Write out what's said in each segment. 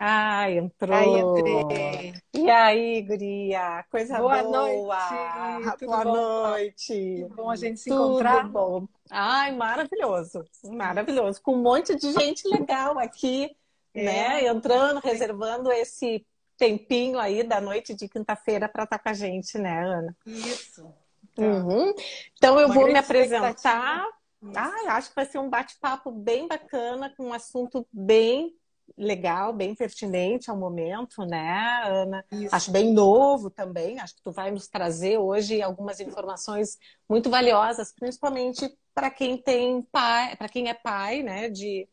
Ah, Aí entrou. entrei. E aí, guria? Coisa Boa boa. noite, tudo Boa bom, Cláudia? Que noite. bom a gente se Tudo encontrar. bom? Ai, maravilhoso. Isso. Maravilhoso. Com um monte de gente legal aqui, né? É, Entrando, tem- reservando esse tempinho aí da noite de quinta-feira para estar com a gente, né, Ana? isso. Então, Uhum. Então, eu uma vou me grande expectativa. apresentar. Isso. Ah, acho que vai ser um bate-papo bem bacana, com um assunto bem legal, bem pertinente ao momento, né, Ana? Acho Isso. bem novo também. Acho que tu vai nos trazer hoje algumas informações muito valiosas, principalmente para quem tem pai, para quem é pai, né, de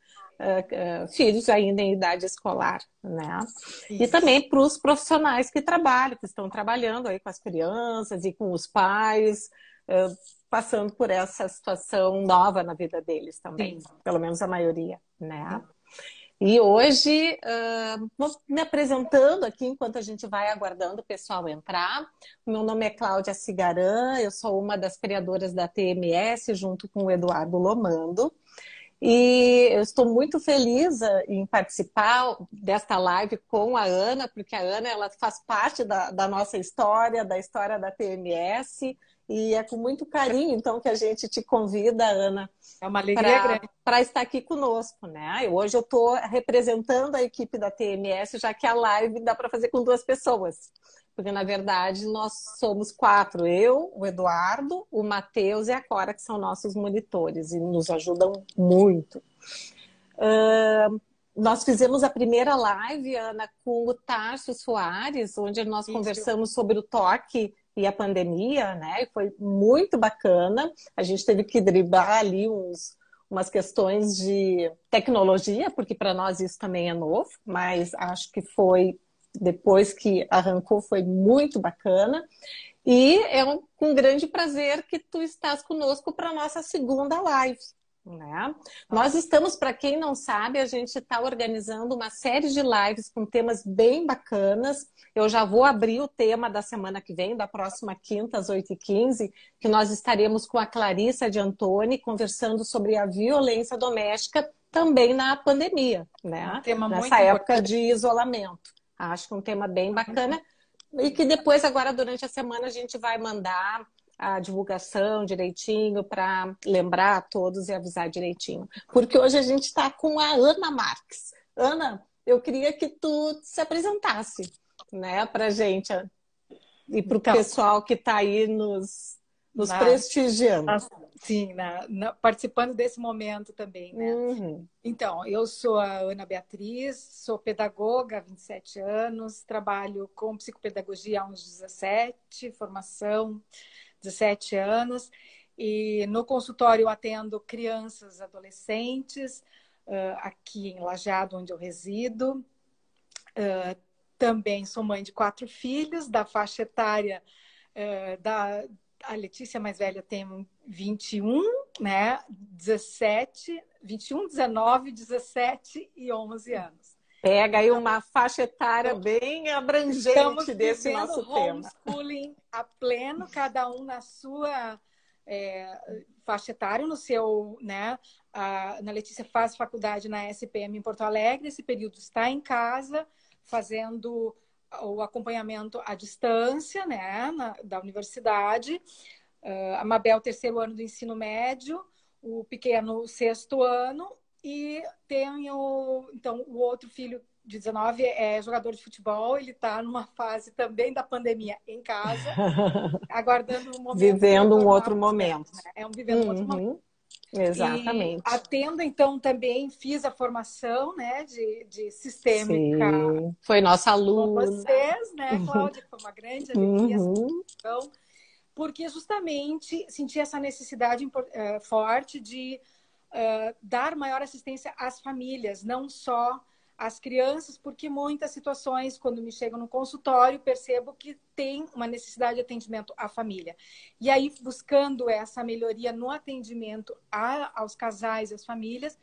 filhos ainda em idade escolar, né? E Isso. também para os profissionais que trabalham, que estão trabalhando aí com as crianças e com os pais, eh, passando por essa situação nova na vida deles também, Sim, pelo menos a maioria, né? sim. E hoje, vou me apresentando aqui enquanto a gente vai aguardando o pessoal entrar. O meu nome é Cláudia Cigarã, eu sou uma das criadoras da TMS, junto com o Eduardo Lomando. E eu estou muito feliz em participar desta live com a Ana, porque a Ana ela faz parte da nossa história, da história da TMS, e é com muito carinho, então, que a gente te convida, Ana, É uma alegria para grande. estar aqui conosco, né? Hoje eu estou representando a equipe da TMS, já que a live dá para fazer com duas pessoas. Porque, na verdade, nós somos quatro. Eu, o Eduardo, o Matheus e a Cora, que são nossos monitores e nos ajudam muito. Nós fizemos a primeira live, Ana, com o Tarso Soares, onde nós Isso. conversamos sobre o toque e a pandemia, né? E foi muito bacana. A gente teve que driblar ali umas questões de tecnologia, porque para nós isso também é novo, mas acho que foi, depois que arrancou, foi muito bacana. E é com grande prazer que tu estás conosco para a nossa segunda live. Né? Nós Nossa. estamos, para quem não sabe, a gente está organizando uma série de lives com temas bem bacanas. Eu já vou abrir o tema da semana que vem, da próxima quinta, às 8h15, que nós estaremos com a Clarissa de Antoni conversando sobre a violência doméstica também na pandemia, Um né? tema Nessa muito época importante. de isolamento. Acho que é um tema bem bacana e que depois, agora, durante a semana, a gente vai mandar a divulgação direitinho para lembrar a todos e avisar direitinho. Porque hoje a gente está com a Ana Marques. Ana, eu queria que tu se apresentasse, né, para gente e para o Então, pessoal que está aí nos na, prestigiando. sim, participando desse momento também, né? Uhum. Então, eu sou a Ana Beatriz, sou pedagoga há 27 anos, trabalho com psicopedagogia há uns 17, formação 17 anos, e no consultório eu atendo crianças, adolescentes, aqui em Lajeado, onde eu resido. Também sou mãe de 4 filhos, da faixa etária a Letícia mais velha tem 21, né? 17, 21, 19, 17 e 11 anos. Pega aí Então, uma faixa etária bem abrangente estamos desse vivendo nosso tema. homeschooling a pleno, cada um na sua faixa etária, no seu, né? A Ana Letícia faz faculdade na SPM em Porto Alegre, esse período está em casa, fazendo o acompanhamento à distância, né? Da universidade. A Mabel, terceiro ano do ensino médio, o pequeno, sexto ano, e tenho, então, o outro filho de 19 é jogador de futebol, ele está numa fase também da pandemia em casa, aguardando o momento de Vivendo um retornar outro para os campos, momento. né? Vivendo um outro momento. Uhum. E Exatamente. atendo, então, também fiz a formação, né, de sistêmica Sim, foi nossa com aluna. vocês, né, Cláudia, que foi uma grande alegria essa Uhum. formação, porque justamente senti essa necessidade forte de dar maior assistência às famílias, não só às crianças, porque muitas situações, quando me chegam no consultório, percebo que tem uma necessidade de atendimento à família. E aí, buscando essa melhoria no atendimento aos casais e às famílias,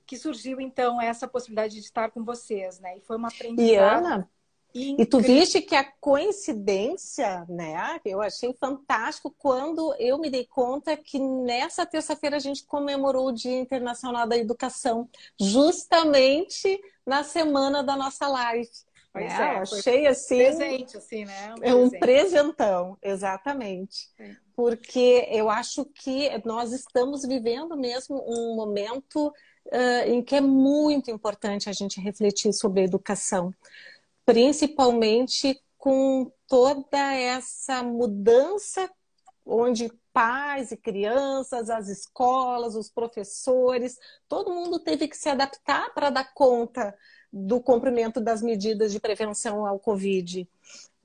que surgiu, então, essa possibilidade de estar com vocês, né? E foi uma E aprendizado. Ana, E tu Incrível. viste que a coincidência, né? Eu achei fantástico quando eu me dei conta que nessa terça-feira a gente comemorou o Dia Internacional da Educação, justamente na semana da nossa live, Pois né? Eu é, foi um achei assim presente, assim, né? Um é um presente. presentão, exatamente. É. Porque eu acho que nós estamos vivendo mesmo um momento em que é muito importante a gente refletir sobre a educação, principalmente com toda essa mudança onde pais e crianças, as escolas, os professores, todo mundo teve que se adaptar para dar conta do cumprimento das medidas de prevenção ao Covid,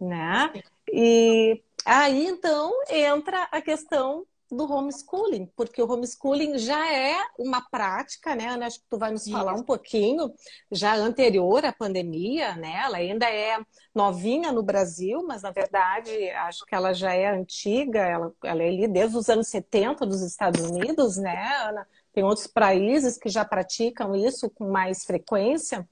né? Sim. E aí então entra a questão do homeschooling, porque o homeschooling já é uma prática, né, Ana? Acho que tu vai nos falar um Isso. pouquinho, já anterior à pandemia, né? Ela ainda é novinha no Brasil, mas na verdade acho que ela já é antiga, ela é ali desde os anos 70 dos Estados Unidos, né, Ana? Tem outros países que já praticam isso com mais frequência.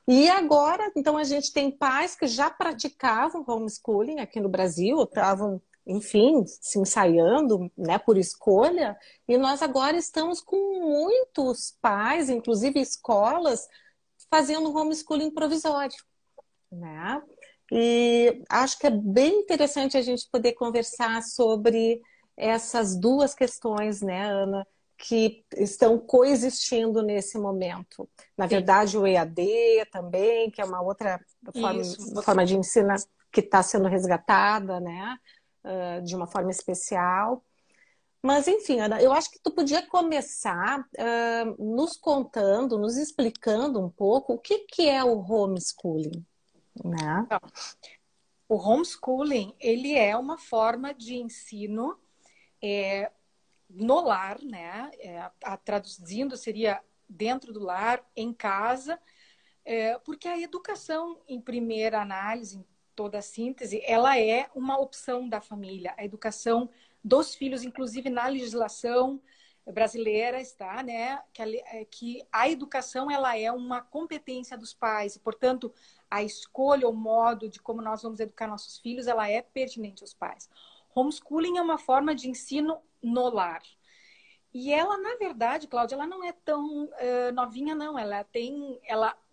E agora, então, a gente tem pais que já praticavam homeschooling aqui no Brasil, estavam, enfim, se ensaiando, né, por escolha, e nós agora estamos com muitos pais, inclusive escolas, fazendo homeschooling provisório, né? E acho que é bem interessante a gente poder conversar sobre essas duas questões, né, Ana, que estão coexistindo nesse momento. Na Sim. verdade, o EAD também, que é uma outra Isso. forma de ensino que está sendo resgatada, né, de uma forma especial. Mas, enfim, Ana, eu acho que tu podia começar nos contando, nos explicando um pouco o que que é o homeschooling, né? Então, o homeschooling, ele é uma forma de ensino no lar, né? Traduzindo, seria dentro do lar, em casa, porque a educação, em primeira análise, em toda a síntese, ela é uma opção da família. A educação dos filhos, inclusive na legislação brasileira, está, né? Que a educação ela é uma competência dos pais e, portanto, a escolha, o modo de como nós vamos educar nossos filhos, ela é pertinente aos pais. Homeschooling é uma forma de ensino no lar. E ela, na verdade, Cláudia, ela não é tão novinha, não.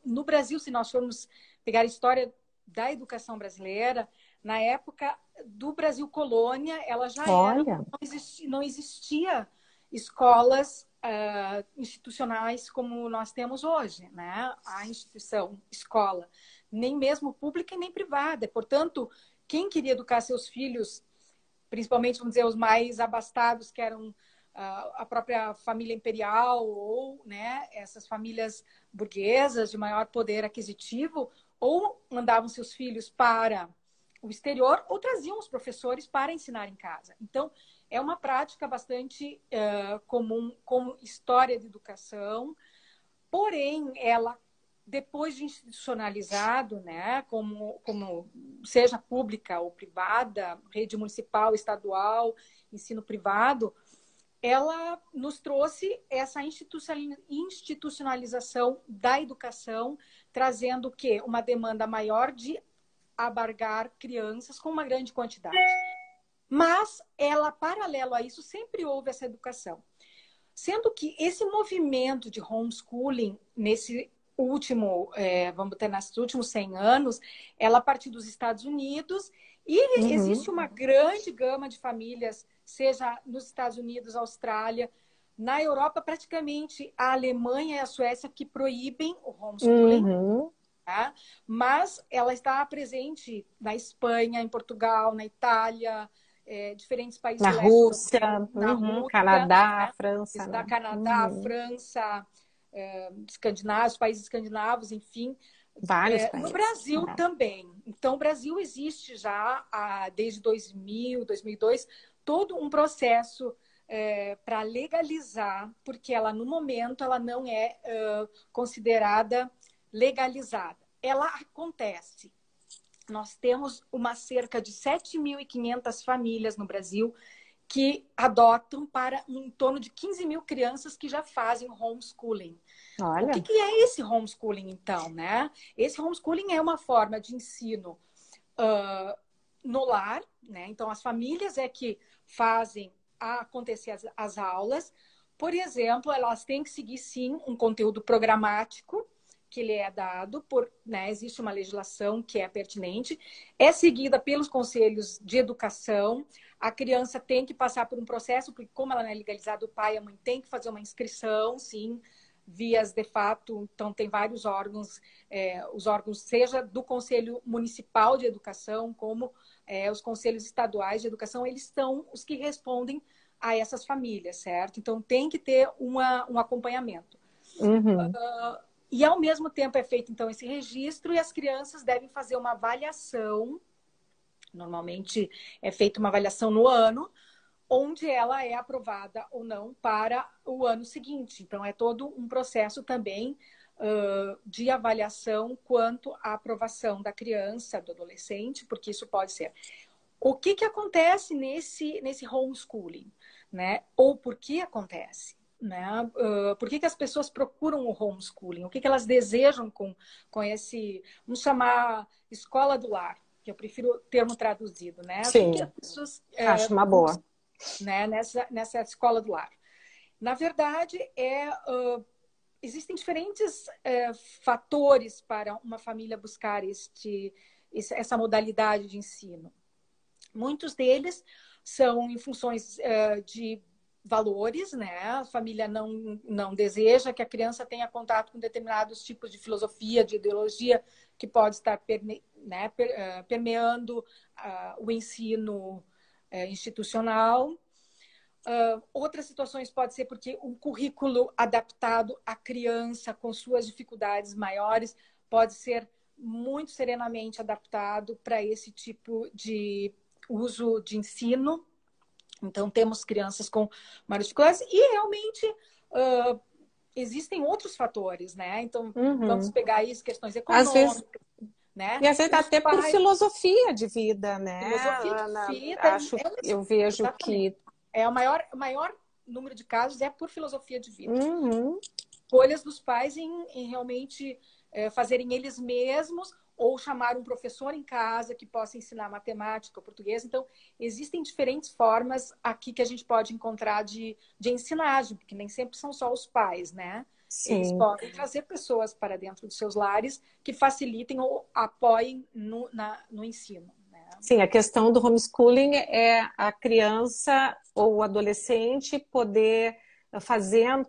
No Brasil, se nós formos pegar a história da educação brasileira, na época do Brasil colônia, ela já era, Olha, não existia escolas institucionais como nós temos hoje, né? A instituição, escola, nem mesmo pública e nem privada. Portanto, quem queria educar seus filhos, principalmente, vamos dizer, os mais abastados, que eram a própria família imperial ou, né, essas famílias burguesas de maior poder aquisitivo, ou mandavam seus filhos para o exterior ou traziam os professores para ensinar em casa. Então, é uma prática bastante comum como história de educação, porém, ela, depois de institucionalizado, né, como seja pública ou privada, rede municipal, estadual, ensino privado, ela nos trouxe essa institucionalização da educação, trazendo o quê? Uma demanda maior de abarcar crianças com uma grande quantidade. Mas ela, paralelo a isso, sempre houve essa educação. Sendo que esse movimento de homeschooling, nesse último, vamos ter nesses últimos 100 anos, ela partiu dos Estados Unidos e uhum, existe uma grande gama de famílias, seja nos Estados Unidos, Austrália, na Europa, praticamente a Alemanha e a Suécia que proíbem o homeschooling, uhum. tá? Mas ela está presente na Espanha, em Portugal, na Itália, diferentes países Na leste Rússia, europeus, na uhum, Rússia, Canadá, né? França, Da né? Canadá, Uhum. França, escandinavos, países escandinavos, enfim. Vários No países. Brasil Né? também. Então, o Brasil existe já, desde 2000, 2002, todo um processo para legalizar, porque ela, no momento, ela não é considerada legalizada. Ela acontece. Nós temos uma cerca de 7.500 famílias no Brasil que adotam para em torno de 15 mil crianças que já fazem homeschooling. O Olha. que é esse homeschooling, então, né? Esse homeschooling é uma forma de ensino no lar, né? Então, as famílias é que fazem acontecer as aulas. Por exemplo, elas têm que seguir, sim, um conteúdo programático, que ele é dado né, existe uma legislação que é pertinente, é seguida pelos conselhos de educação, a criança tem que passar por um processo, porque como ela não é legalizada, o pai e a mãe têm que fazer uma inscrição, sim, vias de fato, então tem vários órgãos, os órgãos seja do Conselho Municipal de Educação, como os conselhos estaduais de educação, eles são os que respondem a essas famílias, certo? Então tem que ter um acompanhamento. Uhum. E, ao mesmo tempo, é feito, então, esse registro e as crianças devem fazer uma avaliação. Normalmente, é feita uma avaliação no ano, onde ela é aprovada ou não para o ano seguinte. Então, é todo um processo também de avaliação quanto à aprovação da criança, do adolescente, porque isso pode ser. O que acontece nesse homeschooling, né? Ou por que acontece? Né? Por que as pessoas procuram o homeschooling? O que elas desejam com esse, vamos chamar, escola do lar, que eu prefiro o termo traduzido, né? Sim, o que as pessoas acho uma boa. Né? Nessa escola do lar. Na verdade, existem diferentes fatores para uma família buscar essa modalidade de ensino. Muitos deles são em funções de valores, né? A família não deseja que a criança tenha contato com determinados tipos de filosofia, de ideologia, que pode estar permeando o ensino institucional. Outras situações pode ser porque um currículo adaptado à criança com suas dificuldades maiores pode ser muito serenamente adaptado para esse tipo de uso de ensino. Então, temos crianças com maiores dificuldades e realmente existem outros fatores, né? Então, vamos pegar aí as questões Às vezes, econômicas, né? e às vezes até por filosofia de vida, né, Filosofia Ana? de vida, Eu vejo exatamente. que... O maior número de casos é por filosofia de vida. Uhum. Escolhas dos pais em realmente fazerem eles mesmos ou chamar um professor em casa que possa ensinar matemática ou português. Então, existem diferentes formas aqui que a gente pode encontrar de ensinagem, porque nem sempre são só os pais, né? Sim. Eles podem trazer pessoas para dentro dos seus lares que facilitem ou apoiem no ensino. Né? Sim, a questão do homeschooling é a criança ou o adolescente poder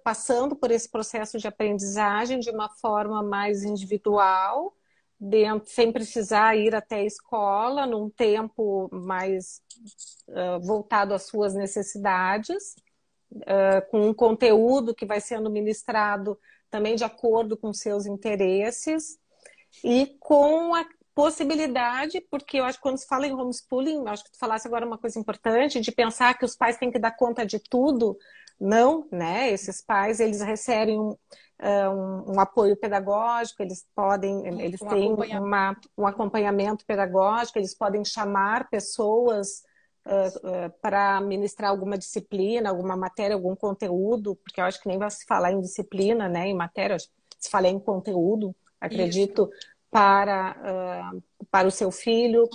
passando por esse processo de aprendizagem de uma forma mais individual, sem precisar ir até a escola, num tempo mais voltado às suas necessidades, com um conteúdo que vai sendo ministrado também de acordo com seus interesses e com a possibilidade, porque eu acho que quando se fala em homeschooling, acho que tu falasse agora uma coisa importante, de pensar que os pais têm que dar conta de tudo. Não, né? Esses pais, eles recebem um apoio pedagógico, eles têm um acompanhamento pedagógico, eles podem chamar pessoas para ministrar alguma disciplina, alguma matéria, algum conteúdo, porque eu acho que nem vai se falar em disciplina, né? Em matéria, se fala em conteúdo, acredito. Isso. Para o seu filho,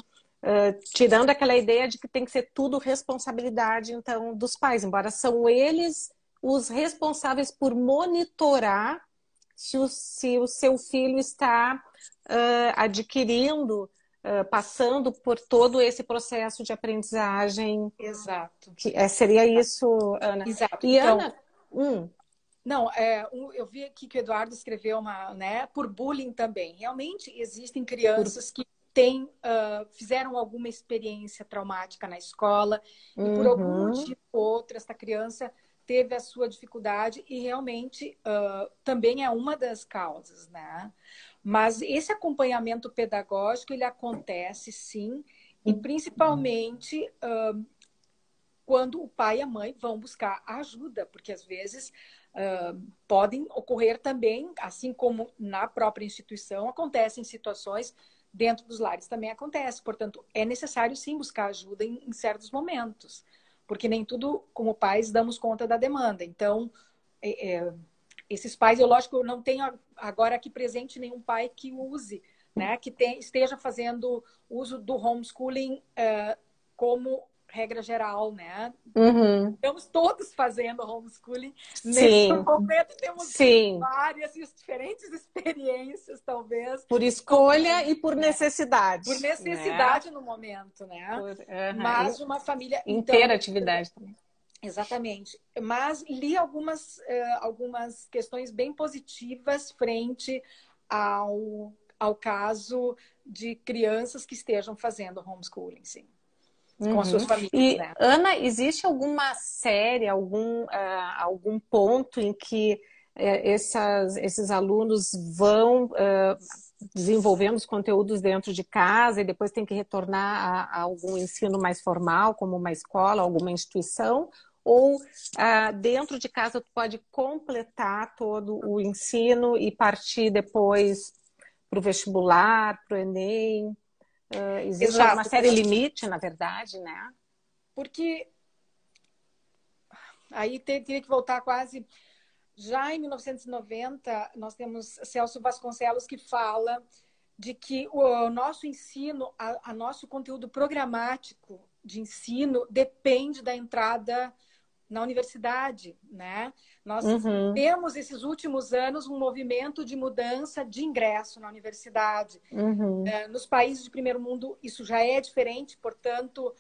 tirando aquela ideia de que tem que ser tudo responsabilidade, então, dos pais, embora são eles os responsáveis por monitorar se o seu filho está adquirindo, passando por todo esse processo de aprendizagem. Exato. Seria isso, Ana. Exato. E então, Ana... Não, eu vi aqui que o Eduardo escreveu né, por bullying também. Realmente existem crianças que fizeram alguma experiência traumática na escola e por algum motivo ou outro essa criança teve a sua dificuldade e realmente também é uma das causas, né? Mas esse acompanhamento pedagógico ele acontece sim e principalmente quando o pai e a mãe vão buscar ajuda, porque às vezes podem ocorrer também, assim como na própria instituição, acontecem situações dentro dos lares também acontece. Portanto, é necessário sim buscar ajuda em certos momentos. porque nem tudo, como pais, damos conta da demanda. Então, esses pais, eu lógico, não tenho agora aqui presente nenhum pai que use, né, que esteja fazendo uso do homeschooling como regra geral, né? Uhum. Estamos todos fazendo homeschooling nesse Sim, momento, temos sim. várias e diferentes experiências, talvez, Por com escolha e isso, por né? necessidade, Por né? necessidade no momento, né? Por, Mas de uma família, então, interatividade também. exatamente. Mas li algumas questões bem positivas frente ao caso de crianças que estejam fazendo homeschooling, sim, com as suas Uhum. famílias, E, né? Ana, existe alguma série, algum ponto em que esses alunos vão desenvolvendo os conteúdos dentro de casa e depois tem que retornar a algum ensino mais formal, como uma escola, alguma instituição? Ou dentro de casa tu pode completar todo o ensino e partir depois para o vestibular, para o Enem? Existe alguma Exato, série limite, na verdade, né? porque aí teria que voltar quase. Já em 1990, nós temos Celso Vasconcelos que fala de que o nosso ensino, a nosso conteúdo programático de ensino depende da entrada na universidade, né? Nós Uhum, temos esses últimos anos um movimento de mudança de ingresso na universidade. uhum, Nos países de primeiro mundo isso já é diferente, portanto,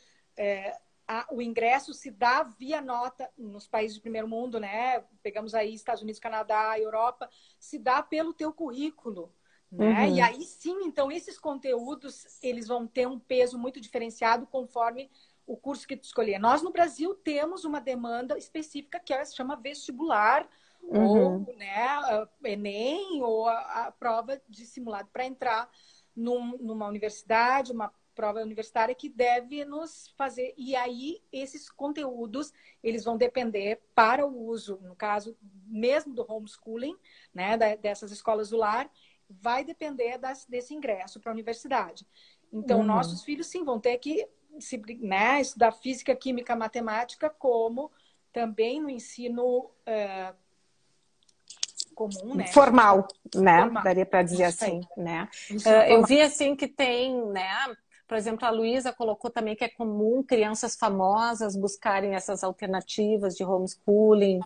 o ingresso se dá via nota nos países de primeiro mundo, né? Pegamos aí Estados Unidos, Canadá, Europa, se dá pelo teu currículo, né? E uhum, aí sim, então esses conteúdos eles vão ter um peso muito diferenciado conforme o curso que tu escolher. Nós no Brasil temos uma demanda específica que se chama vestibular ou, uhum, né, Enem ou a prova de simulado para entrar numa universidade, uma prova universitária que deve nos fazer. E aí, esses conteúdos, eles vão depender para o uso, no caso, mesmo do homeschooling, né, dessas escolas do lar, vai depender desse ingresso para a universidade. Então, uhum. nossos filhos, sim, vão ter que né, estudar física, química, matemática, como também no ensino comum, né, Formal, né? formal. Daria para dizer Isso aí, assim, né? ensino Eu formal. vi assim que tem, né? Por exemplo, a Luísa colocou também que é comum crianças famosas buscarem essas alternativas de homeschooling.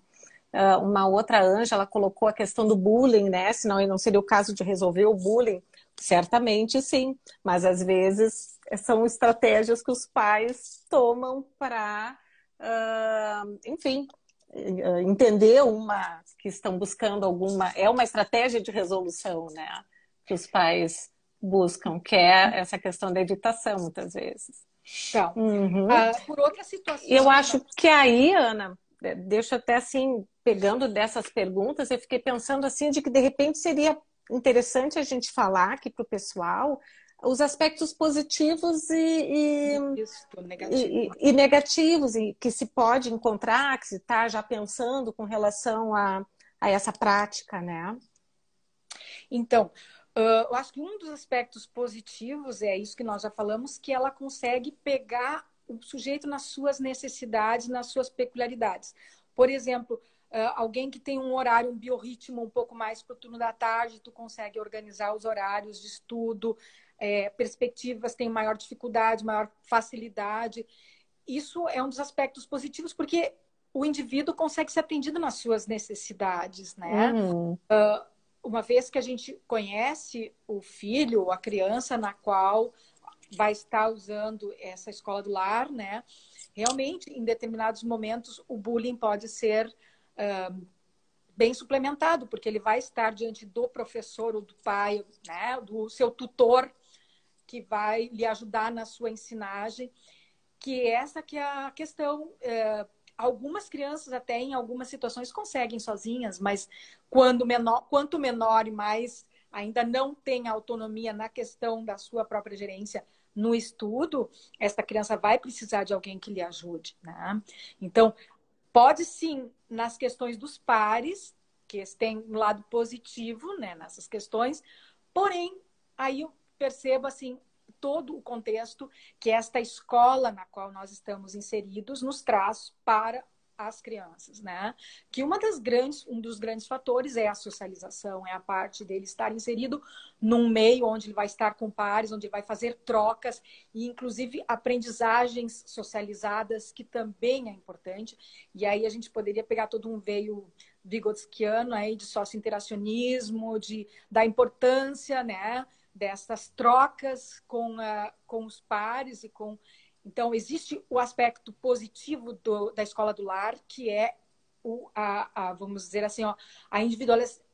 Uma outra Ângela ela colocou a questão do bullying, né? Senão não seria o caso de resolver o bullying. Certamente sim, mas às vezes são estratégias que os pais tomam para, enfim, entender que estão buscando alguma. É uma estratégia de resolução, né? Que os pais buscam, que é essa questão da evitação, muitas vezes. Então, Uhum. por outras Eu situações, acho que aí, Ana, deixa até assim, pegando dessas perguntas, eu fiquei pensando assim de que de repente seria interessante a gente falar aqui para o pessoal os aspectos positivos isso, negativo. e negativos e que se pode encontrar, que se está já pensando com relação a essa prática, né? Então, eu acho que um dos aspectos positivos é isso que nós já falamos, que ela consegue pegar o sujeito nas suas necessidades, nas suas peculiaridades. Por exemplo, alguém que tem um horário, um biorritmo um pouco mais para o turno da tarde, tu consegue organizar os horários de estudo, perspectivas têm maior dificuldade, maior facilidade. Isso é um dos aspectos positivos, porque o indivíduo consegue ser atendido nas suas necessidades, né? Uhum, Uma vez que a gente conhece o filho, a criança na qual vai estar usando essa escola do lar, né? Realmente, em determinados momentos, o bullying pode ser bem suplementado, porque ele vai estar diante do professor ou do pai, né? Do seu tutor, que vai lhe ajudar na sua ensinagem, que essa que é a questão. Algumas crianças até em algumas situações conseguem sozinhas, mas quanto menor e mais ainda não tem autonomia na questão da sua própria gerência no estudo, esta criança vai precisar de alguém que lhe ajude, né? Então, pode sim, nas questões dos pares, que tem um lado positivo, né, nessas questões, porém, aí eu percebo assim, todo o contexto que esta escola na qual nós estamos inseridos nos traz para as crianças, né? Que um dos grandes fatores é a socialização, é a parte dele estar inserido num meio onde ele vai estar com pares, onde ele vai fazer trocas e, inclusive, aprendizagens socializadas, que também é importante. E aí a gente poderia pegar todo um veio vigotskiano aí de socio-interacionismo, da importância, né, dessas trocas com os pares e com... Então, existe o aspecto positivo da escola do lar, que é vamos dizer assim, ó, a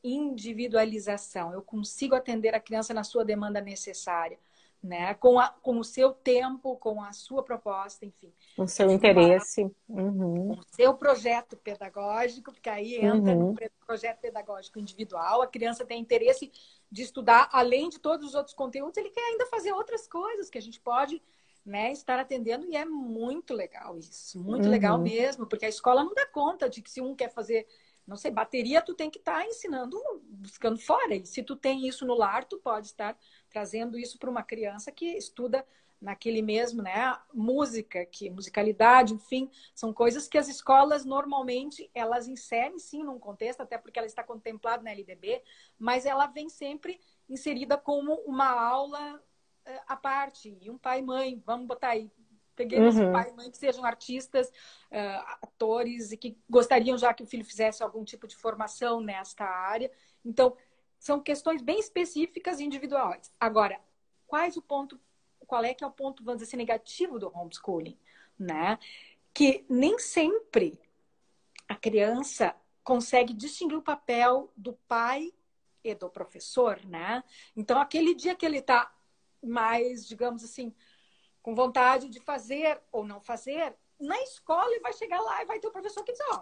individualização. Eu consigo atender a criança na sua demanda necessária, né? Com o seu tempo, com a sua proposta, enfim. O seu interesse. Com o seu projeto pedagógico, porque aí entra no projeto pedagógico individual. A criança tem interesse de estudar, além de todos os outros conteúdos, ele quer ainda fazer outras coisas que a gente pode, né, estar atendendo, e é muito legal isso, muito legal mesmo, porque a escola não dá conta de que se um quer fazer, não sei, bateria, tu tem que estar ensinando, buscando fora, e se tu tem isso no lar, tu pode estar trazendo isso para uma criança que estuda naquele mesmo, né, musicalidade, enfim, são coisas que as escolas normalmente, elas inserem sim num contexto, até porque ela está contemplada na LDB, mas ela vem sempre inserida como uma aula à parte, e um pai e mãe, vamos botar aí, peguemos pai e mãe que sejam artistas, atores, e que gostariam já que o filho fizesse algum tipo de formação nesta área. Então, são questões bem específicas e individuais. Agora, qual é que é o ponto, vamos dizer assim, negativo do homeschooling, né? Que nem sempre a criança consegue distinguir o papel do pai e do professor, né? Então, aquele dia que ele está mais, digamos assim, com vontade de fazer ou não fazer, na escola ele vai chegar lá e vai ter o professor que diz, ó,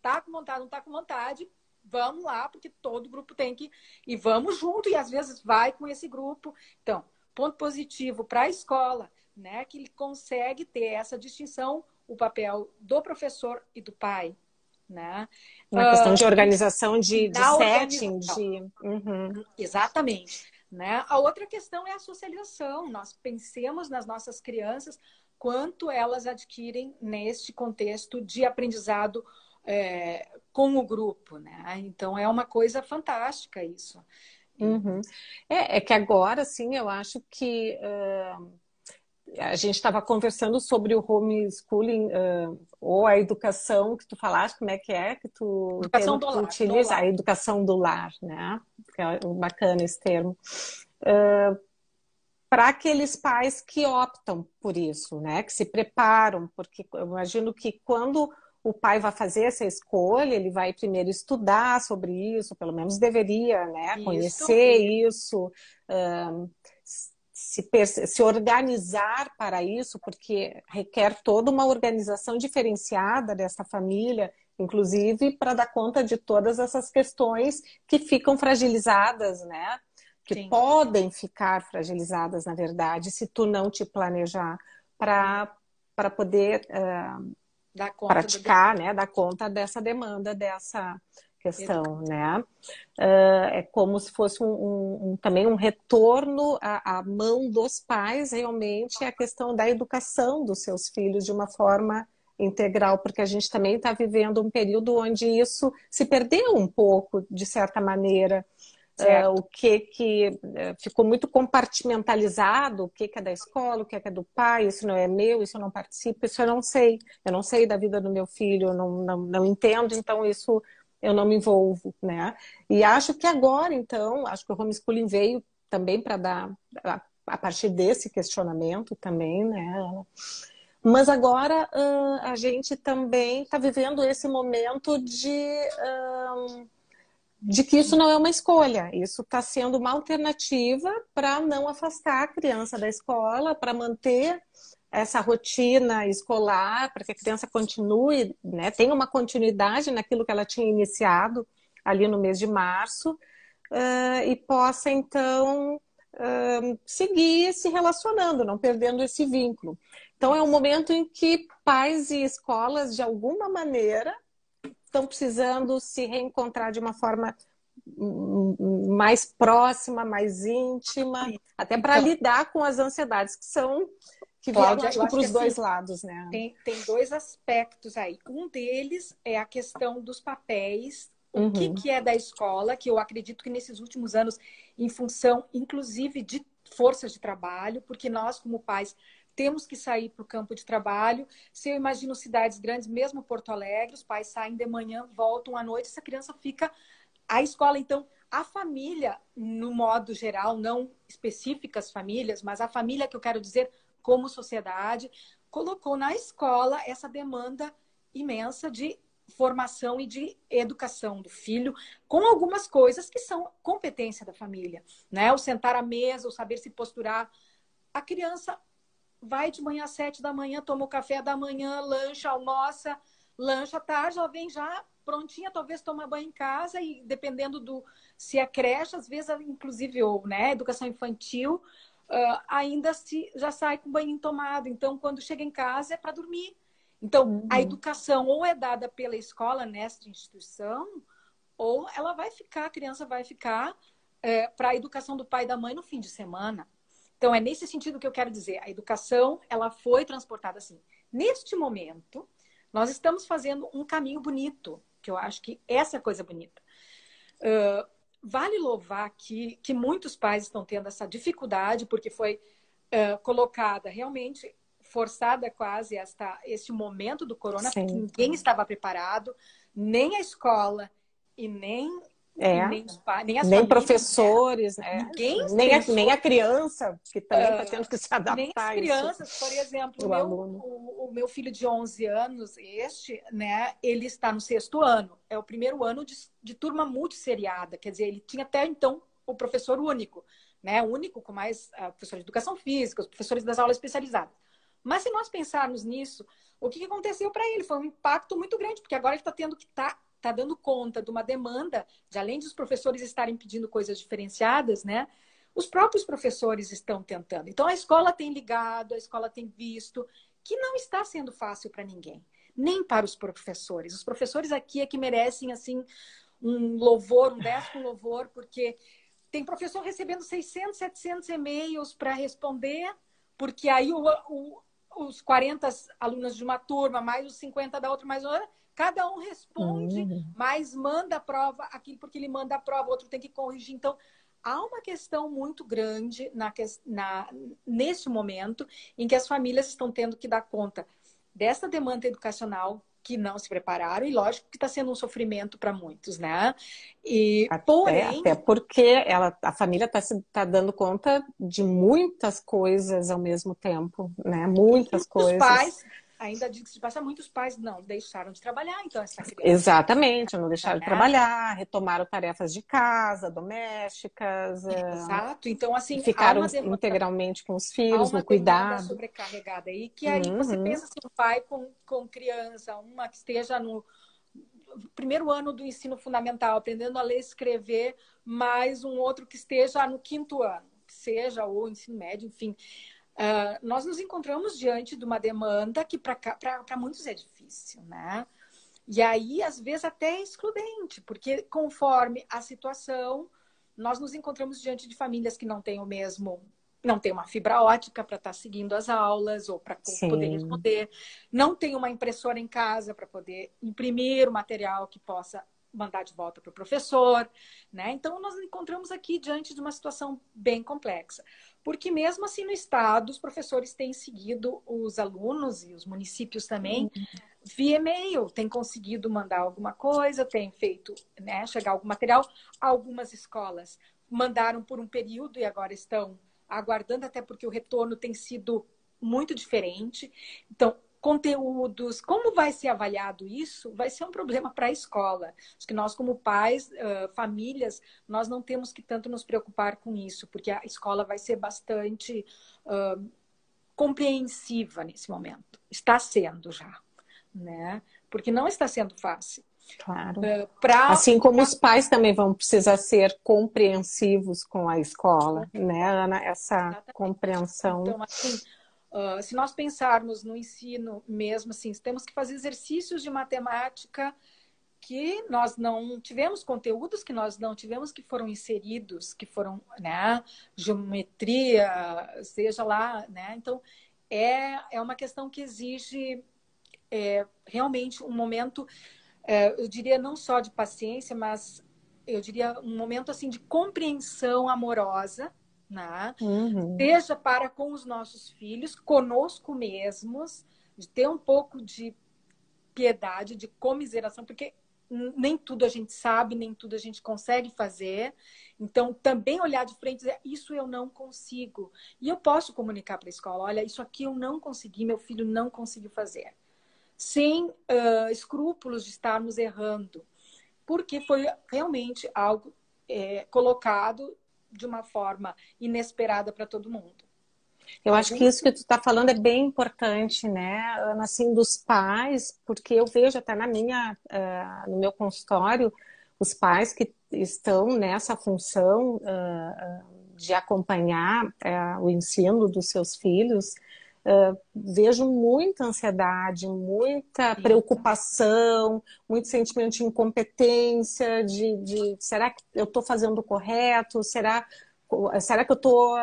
tá com vontade, não tá com vontade, vamos lá, porque todo grupo tem que... E vamos junto, e às vezes vai com esse grupo. Então, ponto positivo para a escola, né, que ele consegue ter essa distinção, o papel do professor e do pai, né? Na questão de organização, de setting, Exatamente. Né? A outra questão é a socialização. Nós pensemos nas nossas crianças, quanto elas adquirem neste contexto de aprendizado com o grupo, né? Então, é uma coisa fantástica isso. É que agora, sim, eu acho que a gente estava conversando sobre o homeschooling, ou a educação que tu falaste, como é que tu, o termo que tu utiliza, a educação do lar, né? Que é bacana esse termo. Para aqueles pais que optam por isso, né? Que se preparam, porque eu imagino que quando o pai vai fazer essa escolha, ele vai primeiro estudar sobre isso, pelo menos deveria, né? Conhecer isso, se organizar para isso, porque requer toda uma organização diferenciada dessa família, inclusive para dar conta de todas essas questões que ficam fragilizadas, né? Que podem ficar fragilizadas, na verdade, se tu não te planejar para poder praticar, né? Dar conta dessa demanda, dessa questão, né? É como se fosse também um retorno à mão dos pais, realmente, a questão da educação dos seus filhos de uma forma integral, porque a gente também está vivendo um período onde isso se perdeu um pouco, de certa maneira. O que ficou muito compartimentalizado, o que é da escola, o que é do pai, isso não é meu, isso eu não participo, isso eu não sei da vida do meu filho, eu não entendo, então isso eu não me envolvo, né? E acho que agora, então, acho que o homeschooling veio também para dar, a partir desse questionamento também, né? Mas agora a gente também está vivendo esse momento de que isso não é uma escolha, isso está sendo uma alternativa para não afastar a criança da escola, para manter essa rotina escolar, para que a criança continue, né, tenha uma continuidade naquilo que ela tinha iniciado ali no mês de março, e possa, então, seguir se relacionando, não perdendo esse vínculo. Então, é um momento em que pais e escolas, de alguma maneira, estão precisando se reencontrar de uma forma mais próxima, mais íntima, até para Então, lidar com as ansiedades que vieram, Cláudia, acho eu que acho para que os dois assim, lados, né? tem dois aspectos aí. Um deles é a questão dos papéis, o Uhum. que é da escola, que eu acredito que nesses últimos anos, em função, inclusive, de forças de trabalho, porque nós, como pais, temos que sair para o campo de trabalho. Se eu imagino cidades grandes, mesmo Porto Alegre, os pais saem de manhã, voltam à noite, essa criança fica. A escola, então, a família, no modo geral, não específicas famílias, mas a família que eu quero dizer como sociedade, colocou na escola essa demanda imensa de formação e de educação do filho, com algumas coisas que são competência da família, né? O sentar à mesa, o saber se posturar. A criança vai de manhã às 7 da manhã, toma o café da manhã, lancha, almoça, lancha tarde, ela vem já prontinha, talvez toma banho em casa e dependendo do se é creche, às vezes, inclusive, ou né, educação infantil, ainda se já sai com banho tomado. Então, quando chega em casa é para dormir. Então, a Uhum. educação ou é dada pela escola nesta instituição, ou ela vai ficar, a criança vai ficar para a educação do pai e da mãe no fim de semana. Então, é nesse sentido que eu quero dizer. A educação, ela foi transportada assim. Neste momento, nós estamos fazendo um caminho bonito, que eu acho que essa é a coisa bonita. Vale louvar que muitos pais estão tendo essa dificuldade, porque foi colocada realmente, forçada quase este momento do corona, porque Sim. ninguém estava preparado, nem a escola e nem, e É. nem, os pais, nem as Nem famílias, né? professores, né? Ninguém Nem a pensou criança, que também está tendo que se nem as adaptar a isso, crianças, por exemplo, o aluno. o meu filho de 11 anos, né, ele está no 6º ano. É o primeiro ano de turma multisseriada. Quer dizer, ele tinha até então o professor único, né? Único com mais professores de educação física, os professores das aulas especializadas. Mas se nós pensarmos nisso, o que aconteceu para ele? Foi um impacto muito grande, porque agora ele está tendo que tá dando conta de uma demanda, de além de os professores estarem pedindo coisas diferenciadas, né? Os próprios professores estão tentando. Então, a escola tem ligado, a escola tem visto que não está sendo fácil para ninguém, nem para os professores. Os professores aqui é que merecem, assim, um louvor, um décimo louvor, porque tem professor recebendo 600, 700 e-mails para responder, porque aí os 40 alunos de uma turma, mais os 50 da outra, mais outra, cada um responde, mas manda a prova, aquilo porque ele manda a prova, o outro tem que corrigir. Então, há uma questão muito grande neste momento em que as famílias estão tendo que dar conta dessa demanda educacional que não se prepararam e lógico que está sendo um sofrimento para muitos, né? E porém, Até porque a família está dando conta de muitas coisas ao mesmo tempo, né? e Muitas os coisas. pais, ainda digo se passa, muitos pais não deixaram de trabalhar, então essa criança, Exatamente, não deixaram de né? trabalhar, retomaram tarefas de casa, domésticas, Exato. Então, assim, ficaram integralmente com os há filhos, uma no demanda cuidado. sobrecarregada aí, que aí você Uhum. pensa assim, um pai com criança, uma que esteja no primeiro ano do ensino fundamental, aprendendo a ler e escrever, mais um outro que esteja no 5º ano, que seja, ou ensino médio, enfim. Nós nos encontramos diante de uma demanda que para muitos é difícil, né? E aí, às vezes, até é excludente, porque conforme a situação, nós nos encontramos diante de famílias que não têm o mesmo, não tem uma fibra ótica para estar seguindo as aulas ou para poder Sim. responder, não tem uma impressora em casa para poder imprimir o material que possa mandar de volta para o professor, né? Então, nós nos encontramos aqui diante de uma situação bem complexa. Porque mesmo assim no estado, os professores têm seguido os alunos e os municípios também via e-mail, tem conseguido mandar alguma coisa, tem feito, né, chegar algum material. Algumas escolas mandaram por um período e agora estão aguardando, até porque o retorno tem sido muito diferente. Então, conteúdos, como vai ser avaliado isso, vai ser um problema para a escola. Acho que nós, como pais, famílias, nós não temos que tanto nos preocupar com isso, porque a escola vai ser bastante compreensiva nesse momento. Está sendo já, né? Porque não está sendo fácil. Claro. Assim como os pais também vão precisar ser compreensivos com a escola, né, Ana? Essa Exatamente. compreensão. Então, assim, se nós pensarmos no ensino mesmo, assim, temos que fazer exercícios de matemática que nós não tivemos conteúdos que nós não tivemos que foram inseridos, que foram, né, geometria, seja lá, né? Então, é uma questão que exige realmente um momento, eu diria não só de paciência, mas eu diria um momento assim de compreensão amorosa, né? Uhum. Seja para com os nossos filhos, conosco mesmos, de ter um pouco de piedade, de comiseração, porque nem tudo a gente sabe, nem tudo a gente consegue fazer. Então, também olhar de frente e dizer, isso eu não consigo. E eu posso comunicar para a escola, olha, isso aqui eu não consegui, meu filho não conseguiu fazer. Sem escrúpulos de estarmos errando. Porque foi realmente algo colocado de uma forma inesperada para todo mundo. Eu acho que isso que tu está falando é bem importante, né, Ana, assim, dos pais, porque eu vejo até no meu consultório, os pais que estão nessa função de acompanhar o ensino dos seus filhos, vejo muita ansiedade, muita Sim. preocupação, muito sentimento de incompetência, de será que eu estou fazendo o correto? Será que eu estou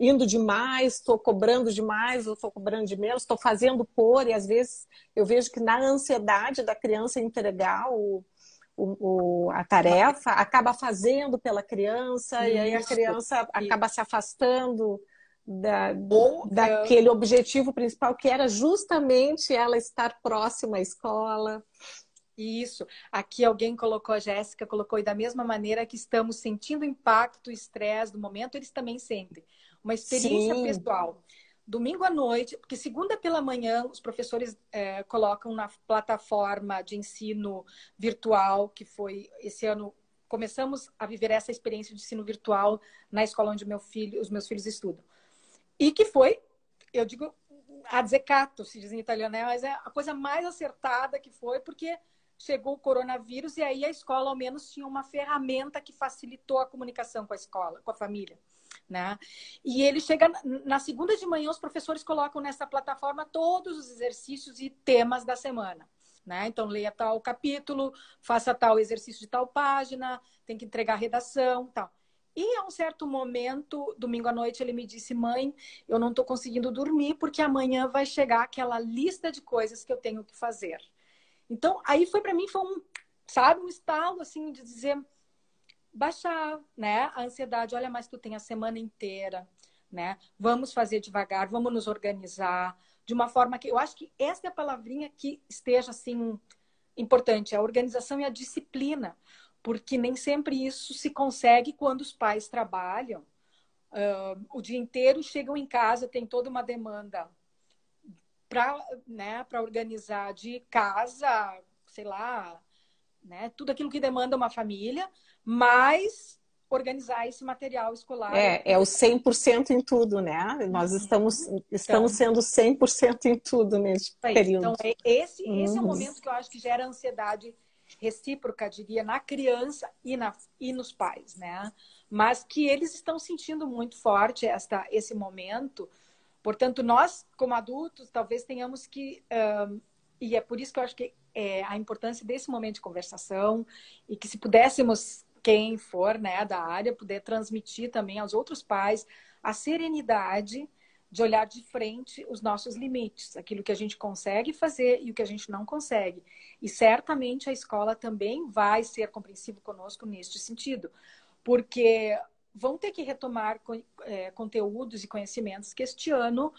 indo demais, estou cobrando demais, ou estou cobrando de menos, estou fazendo por, e às vezes eu vejo que na ansiedade da criança entregar a tarefa, acaba fazendo pela criança, e aí a Isso. criança acaba se afastando Ou daquele objetivo principal, que era justamente ela estar próxima à escola. isso. Aqui alguém colocou, a Jéssica colocou, e da mesma maneira que estamos sentindo o impacto, o estresse do momento, eles também sentem. Uma experiência Sim, pessoal. Domingo à noite, porque segunda pela manhã os professores colocam na plataforma de ensino virtual, que foi esse ano, começamos a viver essa experiência de ensino virtual na escola onde os meus filhos estudam. E que foi, eu digo, azzeccato, se diz em italiano, né? Mas é a coisa mais acertada que foi, porque chegou o coronavírus e aí a escola, ao menos, tinha uma ferramenta que facilitou a comunicação com a escola, com a família. Né? E ele chega na segunda de manhã, os professores colocam nessa plataforma todos os exercícios e temas da semana. Né? Então, leia tal capítulo, faça tal exercício de tal página, tem que entregar a redação, tal. E a um certo momento, domingo à noite, ele me disse, mãe, eu não estou conseguindo dormir porque amanhã vai chegar aquela lista de coisas que eu tenho que fazer. Então, aí foi para mim, foi um estalo assim de dizer, baixar, né, a ansiedade. Olha, mas tu tem a semana inteira, né? Vamos fazer devagar, vamos nos organizar de uma forma que eu acho que essa é a palavrinha que esteja assim importante, a organização e a disciplina, porque nem sempre isso se consegue quando os pais trabalham o dia inteiro, chegam em casa, tem toda uma demanda para organizar de casa, sei lá, né, tudo aquilo que demanda uma família, mas organizar esse material escolar. é o 100% em tudo, né? Nós estamos Então, sendo 100% em tudo neste então período. esse é o Uhum. momento que eu acho que gera ansiedade recíproca, diria, na criança e nos pais, né? Mas que eles estão sentindo muito forte esse momento. Portanto, nós, como adultos, talvez tenhamos que... e é por isso que eu acho que a importância desse momento de conversação e que se pudéssemos, quem for, né, da área, poder transmitir também aos outros pais a serenidade de olhar de frente os nossos limites, aquilo que a gente consegue fazer e o que a gente não consegue. E certamente a escola também vai ser compreensiva conosco neste sentido, porque vão ter que retomar conteúdos e conhecimentos que este ano,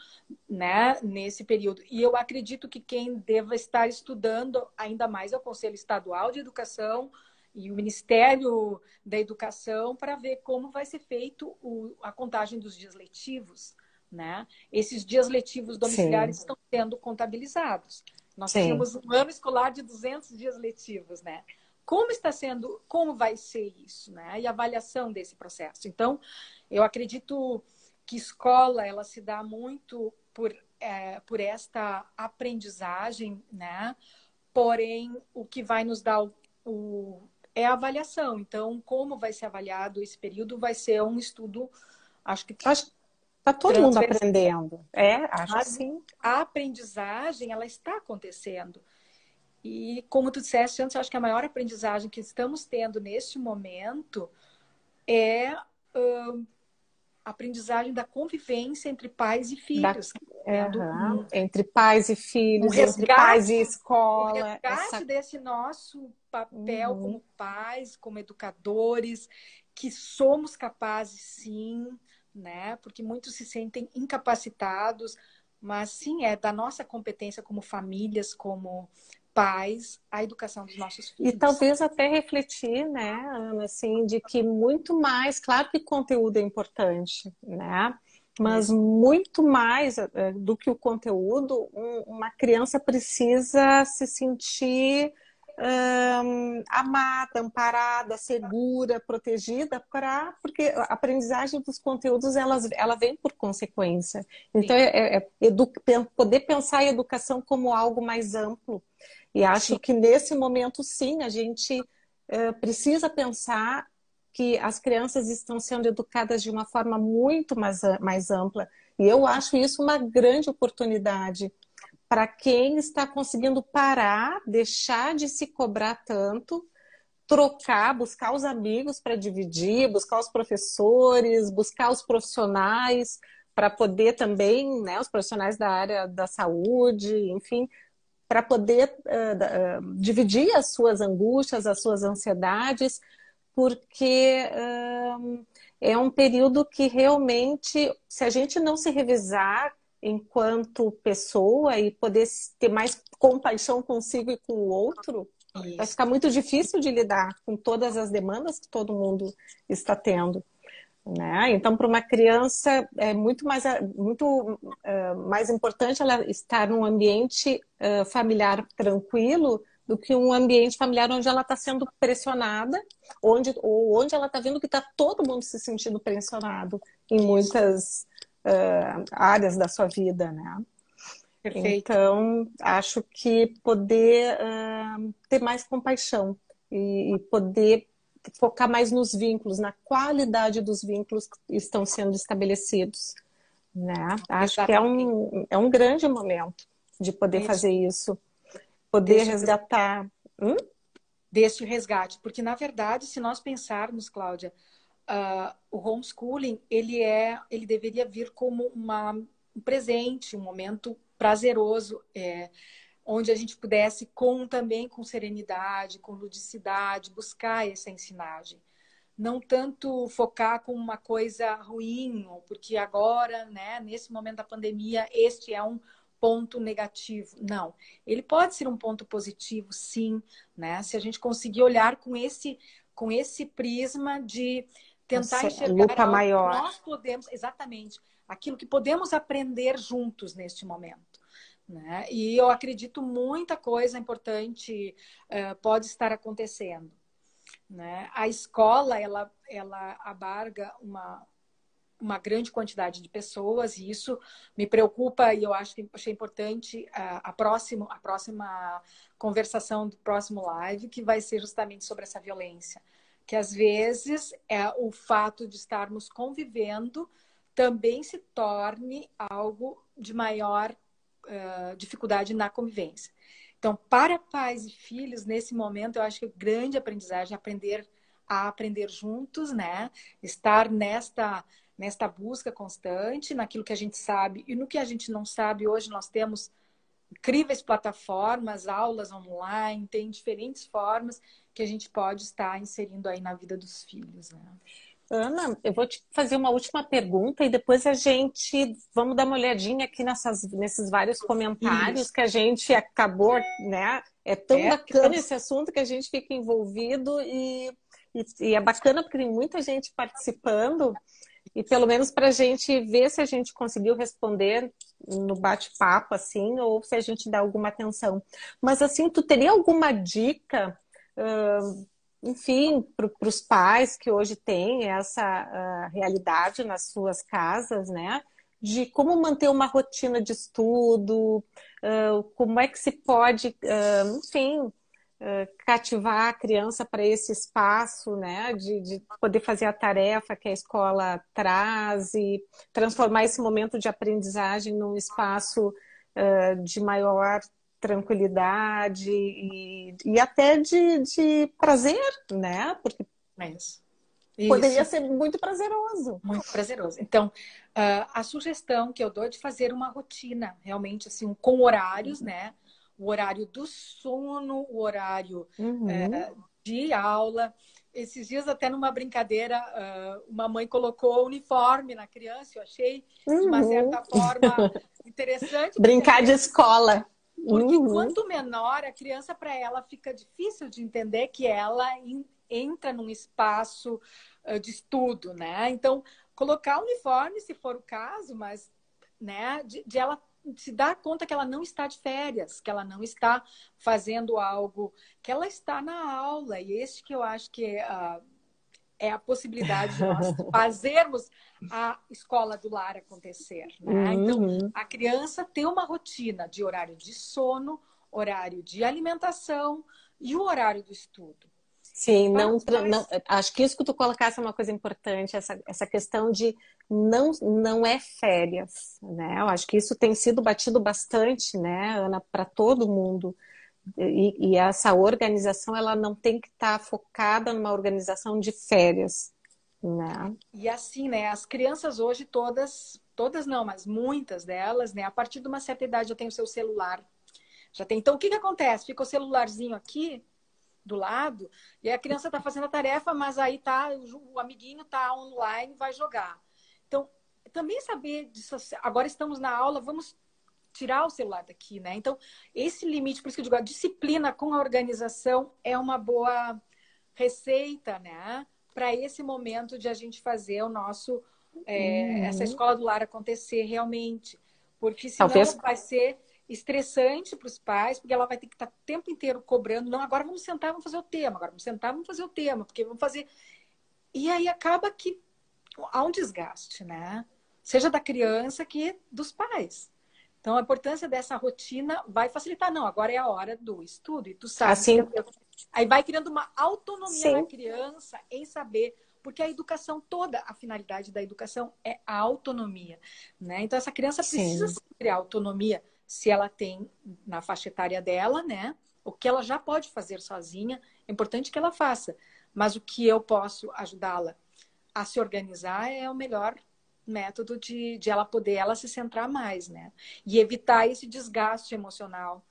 né, nesse período. E eu acredito que quem deva estar estudando ainda mais é o Conselho Estadual de Educação e o Ministério da Educação para ver como vai ser feito a contagem dos dias letivos. Né? Esses dias letivos domiciliares Sim, estão sendo contabilizados. Nós sim. tínhamos um ano escolar de 200 dias letivos, né? Como está sendo, como vai ser isso, né? E a avaliação desse processo. Então, eu acredito que escola ela se dá muito por esta aprendizagem, né? Porém, o que vai nos dar é a avaliação. Então, como vai ser avaliado esse período vai ser um estudo, acho que Acho que está todo mundo transversal. aprendendo. É, acho que Mas sim. a aprendizagem, ela está acontecendo. E como tu disseste antes, eu acho que a maior aprendizagem que estamos tendo neste momento é a aprendizagem da convivência entre pais e Da, filhos, tendo entre pais e um filhos, entre pais e resgate, o escola, resgate desse nosso papel como Uhum. pais, como educadores, que somos capazes sim, né? Porque muitos se sentem incapacitados, mas sim, é da nossa competência como famílias, como pais, a educação dos nossos E filhos. talvez até refletir, né, Ana, assim, de que muito mais, claro que conteúdo é importante, né? Mas Isso. muito mais do que o conteúdo, uma criança precisa se sentir amada, amparada, segura, protegida, porque a aprendizagem dos conteúdos ela vem por consequência. Então, Sim, poder pensar a educação como algo mais amplo. E acho sim, que nesse momento, sim, a gente precisa pensar que as crianças estão sendo educadas de uma forma muito mais ampla. E eu acho isso uma grande oportunidade para quem está conseguindo parar, deixar de se cobrar tanto, trocar, buscar os amigos para dividir, buscar os professores, buscar os profissionais para poder também, né, os profissionais da área da saúde, enfim, para poder dividir as suas angústias, as suas ansiedades, porque é um período que realmente, se a gente não se revisar enquanto pessoa e poder ter mais compaixão consigo e com o outro, vai isso. ficar muito difícil de lidar com todas as demandas que todo mundo está tendo. Né? Então, para uma criança, é muito mais importante ela estar num ambiente familiar tranquilo do que um ambiente familiar onde ela está sendo pressionada, ou onde ela está vendo que está todo mundo se sentindo pressionado em Isso. muitas áreas da sua vida, né? Perfeito. Então, acho que poder ter mais compaixão e poder focar mais nos vínculos, na qualidade dos vínculos que estão sendo estabelecidos, né? Acho que Exatamente. é um grande momento de poder Isso. fazer isso, poder Deste, resgatar. Hum? deste resgate. Porque, na verdade, se nós pensarmos, Cláudia, o homeschooling, ele deveria vir como um presente, um momento prazeroso, onde a gente pudesse, também com serenidade, com ludicidade, buscar essa ensinagem. Não tanto focar com uma coisa ruim, porque agora, né, nesse momento da pandemia, este é um ponto negativo. Não, ele pode ser um ponto positivo, sim, né? Se a gente conseguir olhar com esse prisma de tentar Essa enxergar lupa algo que maior. nós podemos, exatamente, aquilo que podemos aprender juntos neste momento. Né? E eu acredito muita coisa importante pode estar acontecendo. Né? A escola, ela abarca uma grande quantidade de pessoas e isso me preocupa e eu achei importante a próxima conversação do próximo live, que vai ser justamente sobre essa violência. Que às vezes o fato de estarmos convivendo também se torne algo de maior dificuldade na convivência. Então, para pais e filhos, nesse momento, eu acho que a grande aprendizagem é aprender a aprender juntos, né? Estar nesta busca constante, naquilo que a gente sabe e no que a gente não sabe. Hoje nós temos incríveis plataformas, aulas online, tem diferentes formas que a gente pode estar inserindo aí na vida dos filhos, né? Ana, eu vou te fazer uma última pergunta e depois vamos dar uma olhadinha aqui nesses vários comentários Isso. que a gente acabou, né? É tão Porque bacana esse assunto que a gente fica envolvido e é bacana porque tem muita gente participando e pelo menos para a gente ver se a gente conseguiu responder no bate-papo, assim, ou se a gente dá alguma atenção. Mas assim, tu teria alguma dica? Enfim, para os pais que hoje têm essa realidade nas suas casas, né? De como manter uma rotina de estudo, como é que se pode, enfim, cativar a criança para esse espaço, né? De poder fazer a tarefa que a escola traz e transformar esse momento de aprendizagem num espaço de maior tranquilidade e até de prazer, né? Porque É isso. poderia ser muito prazeroso. Muito prazeroso. Então, a sugestão que eu dou é de fazer uma rotina, realmente, assim, com horários, né? O horário do sono, o horário de aula. Esses dias, até numa brincadeira, uma mãe colocou uniforme na criança. Eu achei, de uma certa forma, interessante. Brincar de escola. Porque quanto menor a criança, para ela, fica difícil de entender que ela entra num espaço de estudo, né? Então, colocar uniforme, se for o caso, mas, né, de ela se dar conta que ela não está de férias, que ela não está fazendo algo, que ela está na aula. E este que eu acho que é a possibilidade de nós fazermos a escola do lar acontecer, né? Então, a criança ter uma rotina de horário de sono, horário de alimentação e o horário do estudo. Sim, não, acho que isso que tu colocasse é uma coisa importante, essa questão de não é férias, né? Eu acho que isso tem sido batido bastante, né, Ana, para todo mundo. E essa organização, ela não tem que estar focada numa organização de férias, né? E assim, né, as crianças hoje todas não, mas muitas delas, né, a partir de uma certa idade já tem o seu celular. Já tem. Então, o que que acontece? Fica o celularzinho aqui do lado, e a criança está fazendo a tarefa, mas aí tá, o amiguinho tá online, vai jogar. Então, também saber disso. Agora estamos na aula, vamos tirar o celular daqui, né? Então, esse limite, por isso que eu digo, a disciplina com a organização é uma boa receita, né? Para esse momento de a gente fazer o nosso essa escola do lar acontecer realmente. Porque senão Talvez vai ser estressante para os pais, porque ela vai ter que estar o tempo inteiro cobrando. Não, agora vamos sentar, vamos fazer o tema. Agora vamos sentar, vamos fazer o tema, porque vamos fazer. E aí acaba que há um desgaste, né? Seja da criança que dos pais. Então, a importância dessa rotina vai facilitar. Não, agora é a hora do estudo. E tu sabe assim, que aí vai criando uma autonomia sim. na criança em saber, porque a educação toda, a finalidade da educação é a autonomia, né? Então, essa criança precisa criar autonomia se ela tem na faixa etária dela, né? O que ela já pode fazer sozinha, é importante que ela faça. Mas o que eu posso ajudá-la a se organizar é o melhor método de ela se centrar mais, né? E evitar esse desgaste emocional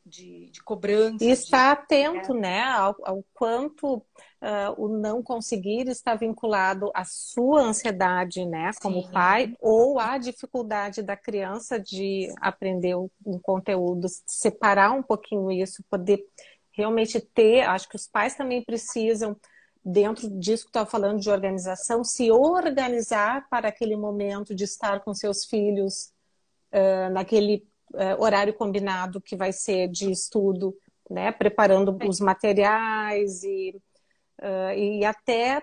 de cobrança. E estar atento, né, ao quanto o não conseguir está vinculado à sua ansiedade, né, como pai, ou à dificuldade da criança de aprender um conteúdo, separar um pouquinho isso, poder realmente ter, acho que os pais também precisam, dentro disso que estava falando de organização, se organizar para aquele momento de estar com seus filhos naquele horário combinado que vai ser de estudo, né? Preparando os materiais e até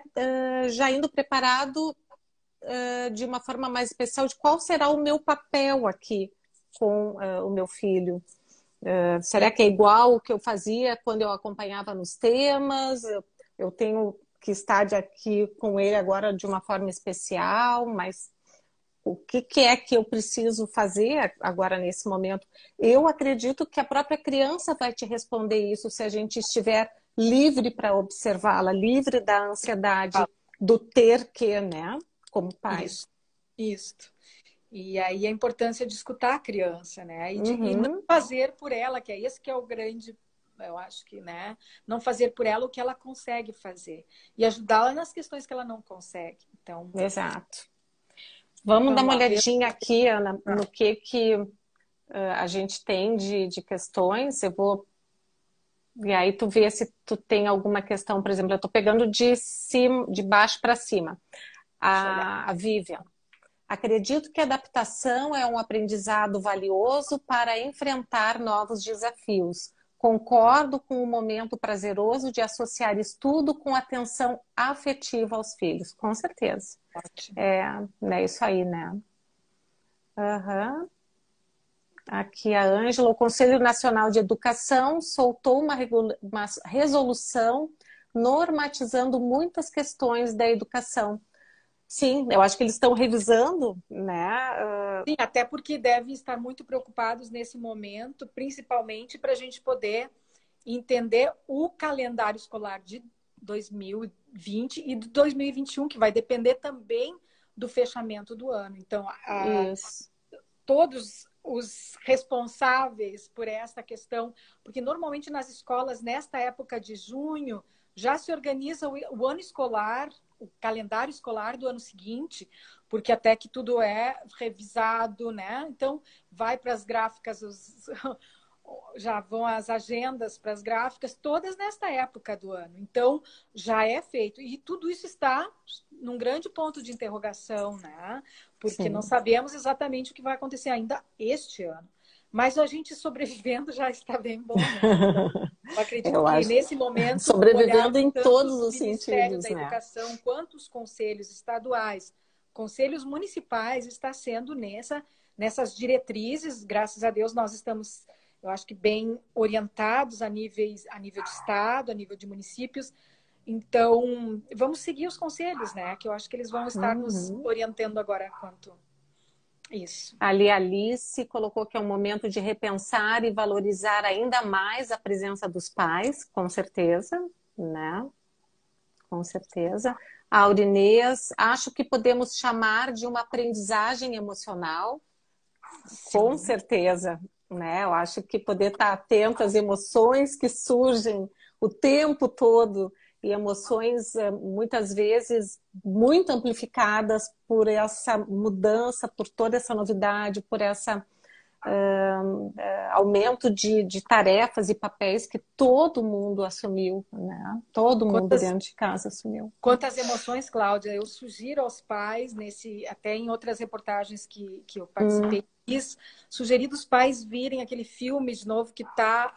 já indo preparado de uma forma mais especial de qual será o meu papel aqui com o meu filho. Será que é igual o que eu fazia quando eu acompanhava nos temas? Eu tenho que estar aqui com ele agora de uma forma especial, mas o que é que eu preciso fazer agora nesse momento? Eu acredito que a própria criança vai te responder isso se a gente estiver livre para observá-la, livre da ansiedade do ter que, né? Como pai. Isso. E aí a importância de escutar a criança, né? E não fazer por ela, que é esse que é o grande, eu acho que, né? Não fazer por ela o que ela consegue fazer. E ajudá-la nas questões que ela não consegue. Então, exato. Vamos dar uma olhadinha aqui, Ana, no que a gente tem de questões. Eu vou... E aí tu vê se tu tem alguma questão, por exemplo, eu estou pegando de baixo para cima. A Vivian. Acredito que a adaptação é um aprendizado valioso para enfrentar novos desafios. Concordo com o momento prazeroso de associar estudo com atenção afetiva aos filhos. Com certeza. Ótimo. É isso aí, né? Aqui a Ângela. O Conselho Nacional de Educação soltou uma resolução normatizando muitas questões da educação. sim, eu acho que eles estão revisando, né? Sim, até porque devem estar muito preocupados nesse momento, principalmente para a gente poder entender o calendário escolar de 2020 e de 2021, que vai depender também do fechamento do ano. Então, Isso. todos os responsáveis por essa questão, porque normalmente nas escolas, nesta época de junho, já se organiza o ano escolar, o calendário escolar do ano seguinte, porque até que tudo é revisado, né? Então, vai para as gráficas, já vão as agendas para as gráficas, todas nesta época do ano. Então, já é feito. E tudo isso está num grande ponto de interrogação, né? Porque não Sim. sabemos exatamente o que vai acontecer ainda este ano. Mas a gente sobrevivendo já está bem bom, né? Então, eu acredito Eu que acho. nesse momento o olhar Sobrevivendo de em tanto todos o os Ministério sentidos, da né? Educação quanto os conselhos estaduais, conselhos municipais está sendo nessas diretrizes. Graças a Deus nós estamos, eu acho que bem orientados a nível de estado, a nível de municípios. Então, vamos seguir os conselhos, né? Que eu acho que eles vão estar nos Uhum. orientando agora quanto isso. Ali a Alice colocou que é um momento de repensar e valorizar ainda mais a presença dos pais, com certeza, né? Com certeza. A Aurinês, acho que podemos chamar de uma aprendizagem emocional, com Sim. certeza, né? Eu acho que poder estar atento às emoções que surgem o tempo todo e emoções muitas vezes muito amplificadas por essa mudança, por toda essa novidade, por essa aumento de tarefas e papéis que todo mundo assumiu, né? Todo mundo Quantas, dentro de casa assumiu. quantas emoções, Cláudia. Eu sugiro aos pais, até em outras reportagens que eu Hum, participei, sugerir dos pais virem aquele filme de novo que está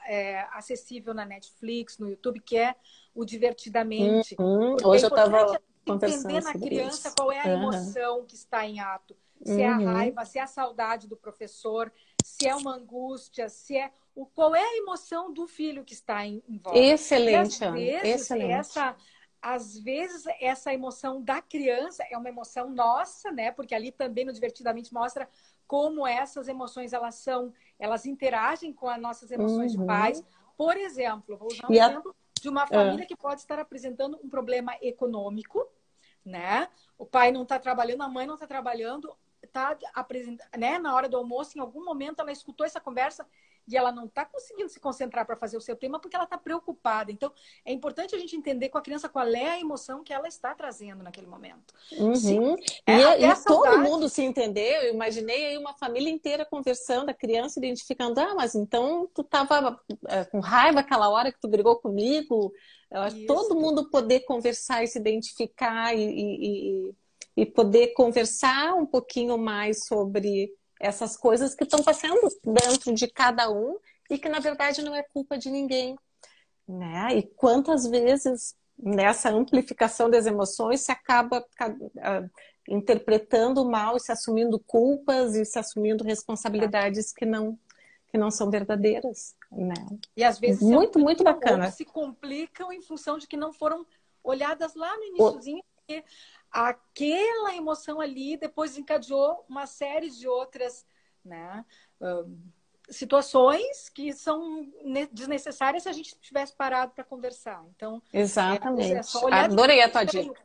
acessível na Netflix, no YouTube, que é o Divertidamente. Porque é Hoje eu importante estava entender conversando na sobre criança isso. qual é a Uhum. emoção que está em ato. Se é a Uhum. raiva, se é a saudade do professor, se é uma angústia, se é qual é a emoção do filho que está em voga. E Excelente, Ana. Excelente. às vezes essa emoção da criança é uma emoção nossa, né? Porque ali também no Divertidamente mostra como essas emoções elas interagem com as nossas emoções de pais. Uhum. Por exemplo, vou usar um E a, exemplo de uma ah, família que pode estar apresentando um problema econômico, né? O pai não está trabalhando, a mãe não está trabalhando, está apresentando, né? Na hora do almoço, em algum momento, ela escutou essa conversa e ela não está conseguindo se concentrar para fazer o seu tema porque ela está preocupada. Então, é importante a gente entender com a criança qual é a emoção que ela está trazendo naquele momento. Sim, uhum. até E a todo mundo saudade. se entendeu. Eu imaginei aí uma família inteira conversando, a criança identificando, mas então tu estava com raiva aquela hora que tu brigou comigo. Eu acho que todo Isso. mundo poder conversar e se identificar e poder conversar um pouquinho mais sobre essas coisas que estão passando dentro de cada um e que na verdade não é culpa de ninguém, né? E quantas vezes nessa amplificação das emoções se acaba interpretando mal e se assumindo culpas e se assumindo responsabilidades que não são verdadeiras, né? E às vezes se Muito, muito ampliam ou bacana. se complicam em função de que não foram olhadas lá no O- iniciozinho, porque aquela emoção ali depois encadeou uma série de outras, né, situações que são desnecessárias se a gente tivesse parado para conversar. Então, às vezes é só Exatamente. olhar de Adorei a tua frente, dica.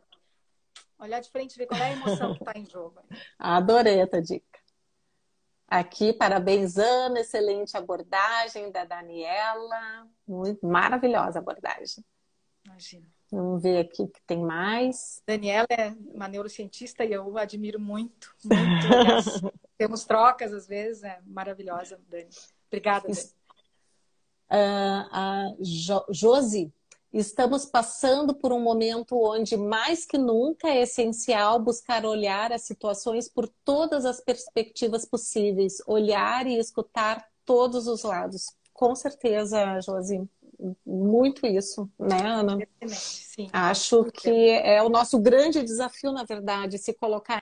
olhar de frente e ver qual é a emoção que está em jogo. Adorei a tua dica. Aqui, parabéns, Ana. Excelente abordagem da Daniela. Muito maravilhosa abordagem. Imagina. Vamos ver aqui o que tem mais. Daniela é uma neurocientista e eu admiro muito, muito. Aliás, temos trocas às vezes, é maravilhosa, Dani. Obrigada, Dani. Josi, estamos passando por um momento onde, mais que nunca, é essencial buscar olhar as situações por todas as perspectivas possíveis, olhar e escutar todos os lados. Com certeza, Josi, muito isso, né, Ana? Excelente, sim. Acho que é o nosso grande desafio, na verdade, se colocar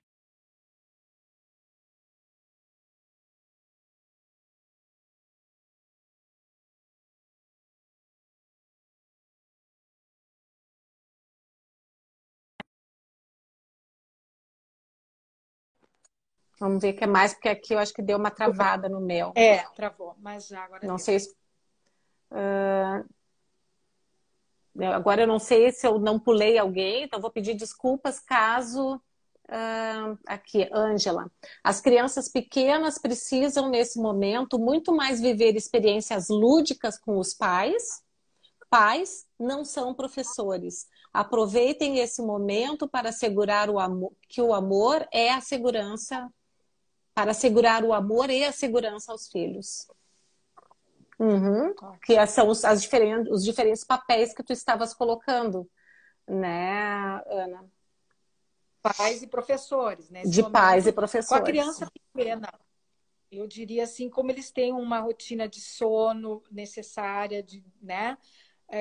Vamos ver o que é mais, porque aqui eu acho que deu uma travada no meu. Travou, mas já agora Não deu. sei se... agora eu não sei se eu não pulei alguém, então vou pedir desculpas caso... aqui, Ângela. As crianças pequenas precisam, nesse momento, muito mais viver experiências lúdicas com os pais. Pais não são professores. Aproveitem esse momento para assegurar o amor, que o amor é a segurança, para assegurar o amor e a segurança aos filhos. Que são os diferentes papéis que tu estavas colocando, né, Ana? Pais e professores, nesse De momento, pais e com a professores. criança pequena. Eu diria assim, como eles têm uma rotina de sono necessária, né?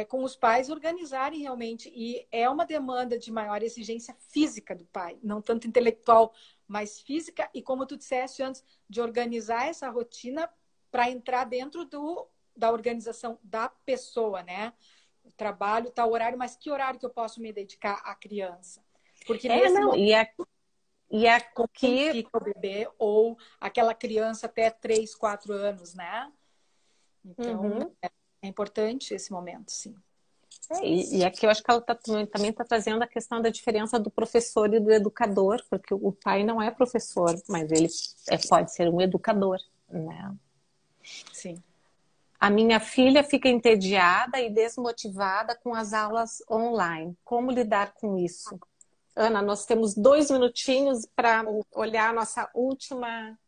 Com os pais organizarem realmente. E é uma demanda de maior exigência física do pai, não tanto intelectual, mas física. E como tu disseste antes, de organizar essa rotina para entrar dentro da organização da pessoa, né? O trabalho, tal horário, mas que horário que eu posso me dedicar à criança? Porque nesse não, momento, e como aqui fica o bebê ou aquela criança até 3, 4 anos, né? Então, é importante esse momento, sim. E aqui eu acho que ela também está trazendo a questão da diferença do professor e do educador, porque o pai não é professor, mas ele pode ser um educador, né? Sim. A minha filha fica entediada e desmotivada com as aulas online. Como lidar com isso? Ana, nós temos 2 minutinhos para olhar a nossa última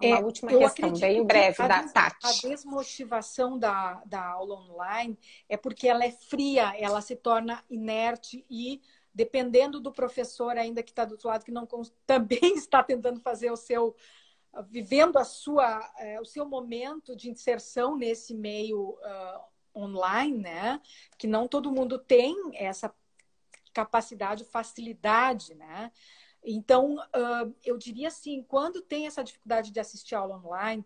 Eu questão, bem acredito que breve, da a Tati. desmotivação da aula online é porque ela é fria, ela se torna inerte e, dependendo do professor ainda que está do outro lado, que não também está tentando fazer vivendo o seu momento de inserção nesse meio online, né? Que não todo mundo tem essa capacidade, facilidade, né? Então, eu diria assim, quando tem essa dificuldade de assistir aula online,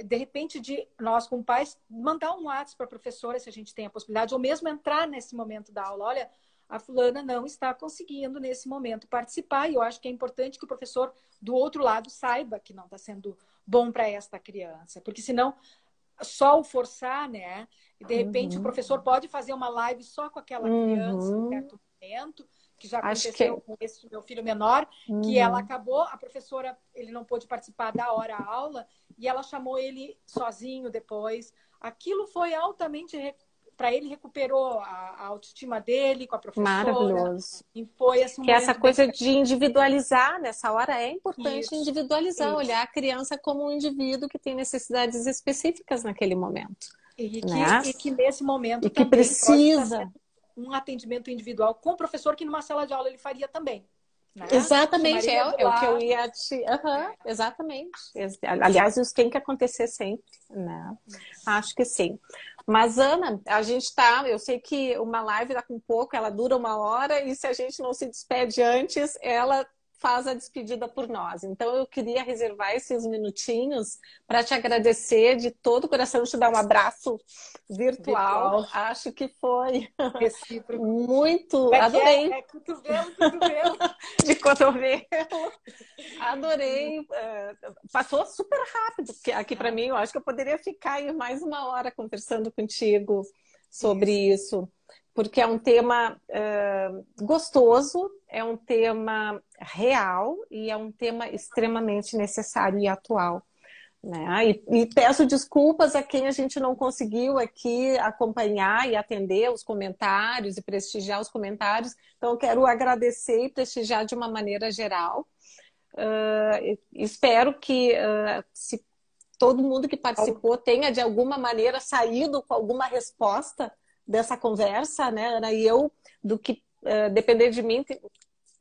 de repente, nós como pais, mandar um WhatsApp para a professora, se a gente tem a possibilidade, ou mesmo entrar nesse momento da aula, olha, a fulana não está conseguindo nesse momento participar, e eu acho que é importante que o professor do outro lado saiba que não está sendo bom para esta criança, porque senão só o forçar, né? E de repente o professor pode fazer uma live só com aquela criança em certo momento, que já aconteceu com esse meu filho menor, que ela acabou, a professora, ele não pôde participar da hora aula, e ela chamou ele sozinho depois. Aquilo foi altamente para ele, recuperou a autoestima dele com a professora. Maravilhoso. E foi assim, que essa coisa de individualizar, nessa hora é importante individualizar, olhar a criança como um indivíduo que tem necessidades específicas naquele momento. E né? que nesse momento e que também precisa um atendimento individual com o professor que numa sala de aula ele faria também. Né? Exatamente, é o que eu ia te... Exatamente. Aliás, isso tem que acontecer sempre, né? Acho que sim. Mas, Ana, a gente tá... Eu sei que uma live dá com pouco, ela dura 1 hora, e se a gente não se despede antes, ela faz a despedida por nós. Então, eu queria reservar esses minutinhos para te agradecer de todo o coração, te dar um abraço virtual. Acho que foi muito... Adorei. É cotovelo. De cotovelo. Adorei. Passou super rápido, porque aqui para mim, eu acho que eu poderia ficar aí mais 1 hora conversando contigo sobre isso, porque é um tema gostoso, é um tema real e é um tema extremamente necessário e atual. Né? E peço desculpas a quem a gente não conseguiu aqui acompanhar e atender os comentários e prestigiar os comentários. Então, eu quero agradecer e prestigiar de uma maneira geral. Espero que se todo mundo que participou tenha, de alguma maneira, saído com alguma resposta dessa conversa, né, Ana? E eu, do que depender de mim,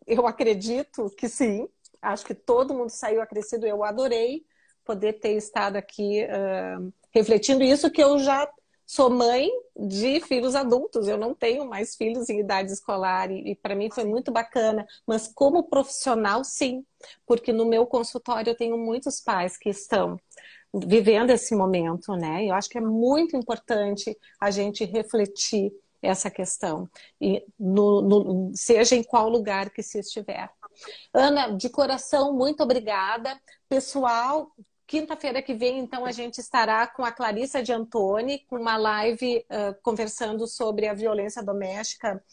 eu acredito que sim. Acho que todo mundo saiu acrescido. Eu adorei poder ter estado aqui refletindo isso, que eu já sou mãe de filhos adultos, eu não tenho mais filhos em idade escolar e para mim foi muito bacana, mas como profissional, sim, porque no meu consultório eu tenho muitos pais que estão vivendo esse momento, né? Eu acho que é muito importante a gente refletir essa questão, e seja em qual lugar que se estiver. Ana, de coração, muito obrigada. Pessoal, quinta-feira que vem, então, a gente estará com a Clarissa de Antoni, com uma live conversando sobre a violência doméstica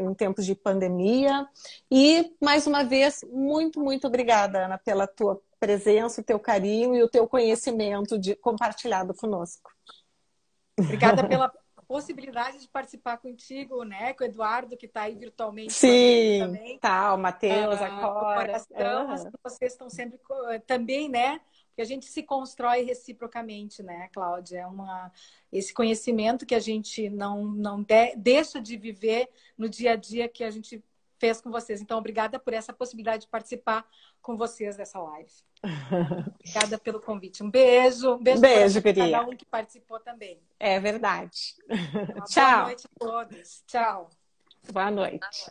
em tempos de pandemia. E, mais uma vez, muito obrigada, Ana, pela tua presença, o teu carinho e o teu conhecimento compartilhado conosco. Obrigada pela possibilidade de participar contigo, né? Com o Eduardo, que está aí virtualmente Sim, também. tá, o Matheus, a Cora. Cora. Vocês estão sempre também, né? Porque a gente se constrói reciprocamente, né, Cláudia? Esse conhecimento que a gente não deixa de viver no dia a dia que a gente fez com vocês. Então, obrigada por essa possibilidade de participar com vocês dessa live. Obrigada pelo convite. Um beijo Beijo, para querida. cada um que participou também. É verdade. Uma Tchau. boa noite a todos. Tchau. Boa noite.